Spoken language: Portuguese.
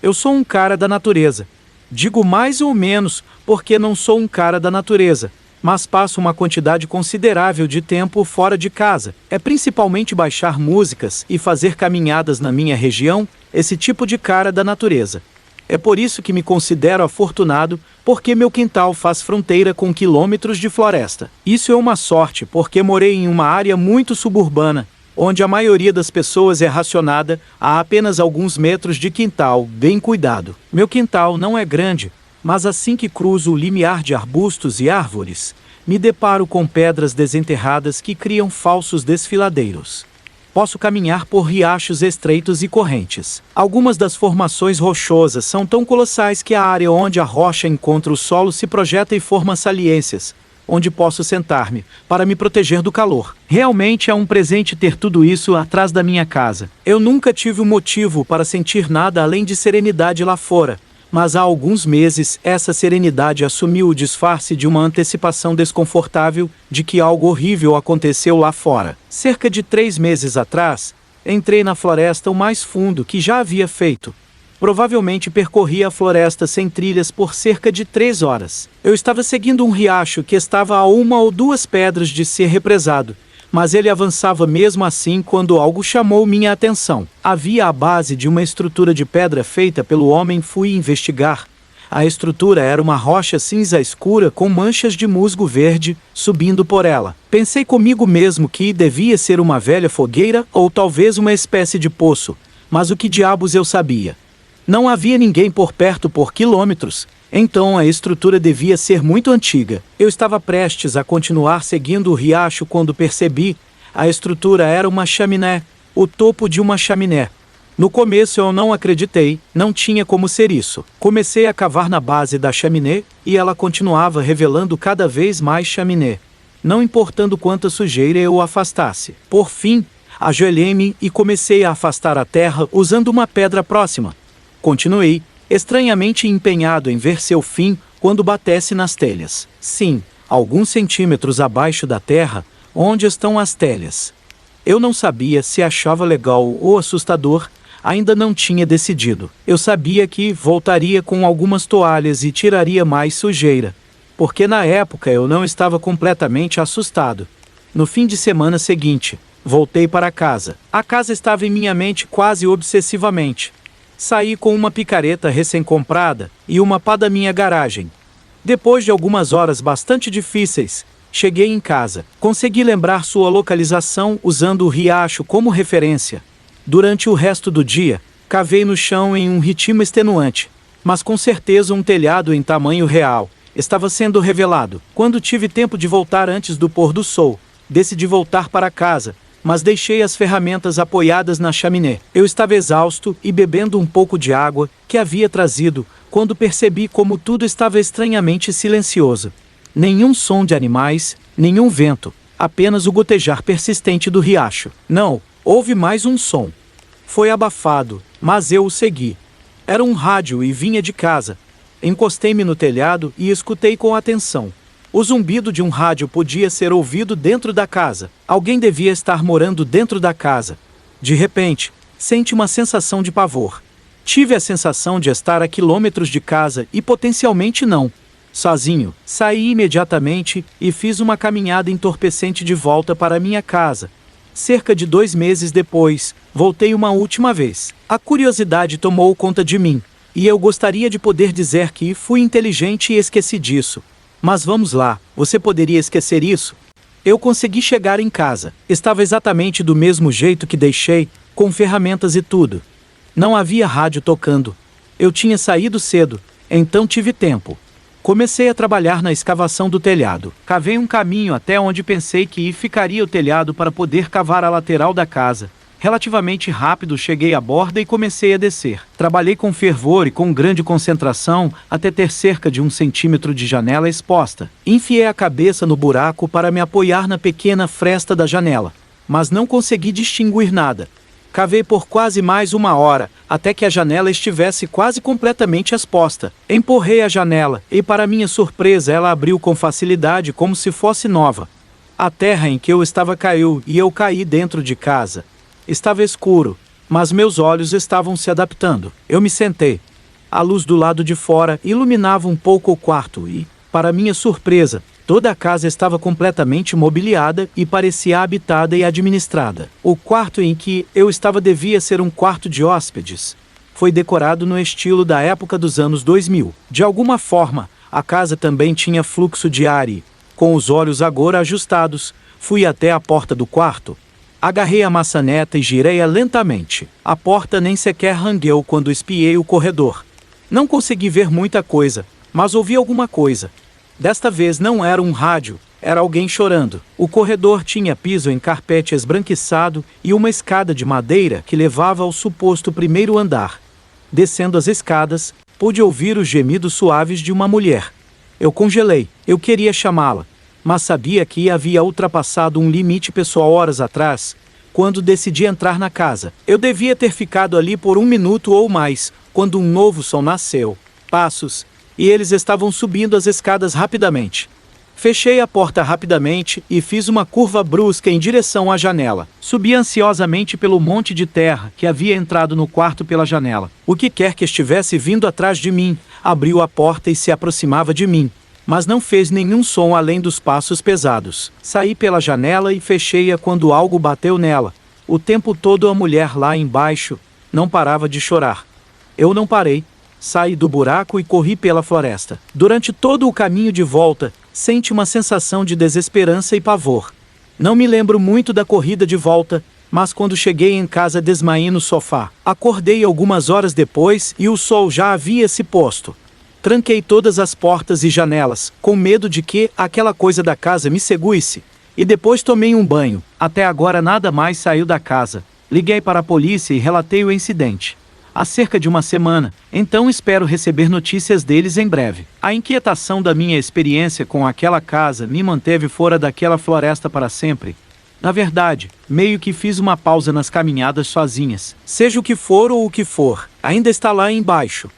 Eu sou um cara da natureza. Digo mais ou menos porque não sou um cara da natureza, mas passo uma quantidade considerável de tempo fora de casa. É principalmente baixar músicas e fazer caminhadas na minha região, esse tipo de cara da natureza. É por isso que me considero afortunado, porque meu quintal faz fronteira com quilômetros de floresta. Isso é uma sorte, porque morei em uma área muito suburbana, onde a maioria das pessoas é racionada a apenas alguns metros de quintal, bem cuidado. Meu quintal não é grande, mas assim que cruzo o limiar de arbustos e árvores, me deparo com pedras desenterradas que criam falsos desfiladeiros. Posso caminhar por riachos estreitos e correntes. Algumas das formações rochosas são tão colossais que a área onde a rocha encontra o solo se projeta e forma saliências, onde posso sentar-me, para me proteger do calor. Realmente é um presente ter tudo isso atrás da minha casa. Eu nunca tive um motivo para sentir nada além de serenidade lá fora, mas há alguns meses essa serenidade assumiu o disfarce de uma antecipação desconfortável de que algo horrível aconteceu lá fora. Cerca de 3 meses atrás, entrei na floresta o mais fundo que já havia feito. Provavelmente percorri a floresta sem trilhas por cerca de 3 horas. Eu estava seguindo um riacho que estava a 1 ou 2 pedras de ser represado, mas ele avançava mesmo assim quando algo chamou minha atenção. Havia a base de uma estrutura de pedra feita pelo homem. Fui investigar. A estrutura era uma rocha cinza escura com manchas de musgo verde subindo por ela. Pensei comigo mesmo que devia ser uma velha fogueira ou talvez uma espécie de poço, mas o que diabos eu sabia? Não havia ninguém por perto por quilômetros, então a estrutura devia ser muito antiga. Eu estava prestes a continuar seguindo o riacho quando percebi a estrutura era uma chaminé, o topo de uma chaminé. No começo eu não acreditei, não tinha como ser isso. Comecei a cavar na base da chaminé e ela continuava revelando cada vez mais chaminé, não importando quanta sujeira eu afastasse. Por fim, ajoelhei-me e comecei a afastar a terra usando uma pedra próxima. Continuei, estranhamente empenhado em ver seu fim quando batesse nas telhas. Sim, alguns centímetros abaixo da terra, onde estão as telhas. Eu não sabia se achava legal ou assustador, ainda não tinha decidido. Eu sabia que voltaria com algumas toalhas e tiraria mais sujeira, porque na época eu não estava completamente assustado. No fim de semana seguinte, voltei para casa. A casa estava em minha mente quase obsessivamente. Saí com uma picareta recém-comprada e uma pá da minha garagem. Depois de algumas horas bastante difíceis, cheguei em casa. Consegui lembrar sua localização usando o riacho como referência. Durante o resto do dia, cavei no chão em um ritmo extenuante, mas com certeza um telhado em tamanho real estava sendo revelado. Quando tive tempo de voltar antes do pôr do sol, decidi voltar para casa, mas deixei as ferramentas apoiadas na chaminé. Eu estava exausto e bebendo um pouco de água que havia trazido, quando percebi como tudo estava estranhamente silencioso. Nenhum som de animais, nenhum vento, apenas o gotejar persistente do riacho. Não, houve mais um som. Foi abafado, mas eu o segui. Era um rádio e vinha de casa. Encostei-me no telhado e escutei com atenção. O zumbido de um rádio podia ser ouvido dentro da casa. Alguém devia estar morando dentro da casa. De repente, senti uma sensação de pavor. Tive a sensação de estar a quilômetros de casa e potencialmente não. Sozinho, saí imediatamente e fiz uma caminhada entorpecente de volta para minha casa. Cerca de 2 meses depois, voltei uma última vez. A curiosidade tomou conta de mim, e eu gostaria de poder dizer que fui inteligente e esqueci disso. Mas vamos lá, você poderia esquecer isso? Eu consegui chegar em casa. Estava exatamente do mesmo jeito que deixei, com ferramentas e tudo. Não havia rádio tocando. Eu tinha saído cedo, então tive tempo. Comecei a trabalhar na escavação do telhado. Cavei um caminho até onde pensei que ficaria o telhado para poder cavar a lateral da casa. Relativamente rápido cheguei à borda e comecei a descer. Trabalhei com fervor e com grande concentração até ter cerca de 1 centímetro de janela exposta. Enfiei a cabeça no buraco para me apoiar na pequena fresta da janela, mas não consegui distinguir nada. Cavei por quase mais 1 hora, até que a janela estivesse quase completamente exposta. Empurrei a janela e, para minha surpresa, ela abriu com facilidade como se fosse nova. A terra em que eu estava caiu e eu caí dentro de casa. Estava escuro, mas meus olhos estavam se adaptando. Eu me sentei. A luz do lado de fora iluminava um pouco o quarto e, para minha surpresa, toda a casa estava completamente mobiliada e parecia habitada e administrada. O quarto em que eu estava devia ser um quarto de hóspedes. Foi decorado no estilo da época dos anos 2000. De alguma forma, a casa também tinha fluxo de ar e, com os olhos agora ajustados, fui até a porta do quarto. Agarrei a maçaneta e girei-a lentamente. A porta nem sequer rangueu quando espiei o corredor. Não consegui ver muita coisa, mas ouvi alguma coisa. Desta vez não era um rádio, era alguém chorando. O corredor tinha piso em carpete esbranquiçado e uma escada de madeira que levava ao suposto primeiro andar. Descendo as escadas, pude ouvir os gemidos suaves de uma mulher. Eu congelei, eu queria chamá-la, mas sabia que havia ultrapassado um limite pessoal horas atrás, quando decidi entrar na casa. Eu devia ter ficado ali por 1 minuto ou mais, quando um novo som nasceu. Passos, e eles estavam subindo as escadas rapidamente. Fechei a porta rapidamente e fiz uma curva brusca em direção à janela. Subi ansiosamente pelo monte de terra que havia entrado no quarto pela janela. O que quer que estivesse vindo atrás de mim, abriu a porta e se aproximava de mim, mas não fez nenhum som além dos passos pesados. Saí pela janela e fechei-a quando algo bateu nela. O tempo todo a mulher lá embaixo não parava de chorar. Eu não parei. Saí do buraco e corri pela floresta. Durante todo o caminho de volta, senti uma sensação de desesperança e pavor. Não me lembro muito da corrida de volta, mas quando cheguei em casa desmaiei no sofá. Acordei algumas horas depois e o sol já havia se posto. Tranquei todas as portas e janelas, com medo de que aquela coisa da casa me seguisse. E depois tomei um banho. Até agora nada mais saiu da casa. Liguei para a polícia e relatei o incidente. Há cerca de uma semana, então espero receber notícias deles em breve. A inquietação da minha experiência com aquela casa me manteve fora daquela floresta para sempre. Na verdade, meio que fiz uma pausa nas caminhadas sozinhas. Seja o que for ou o que for, ainda está lá embaixo.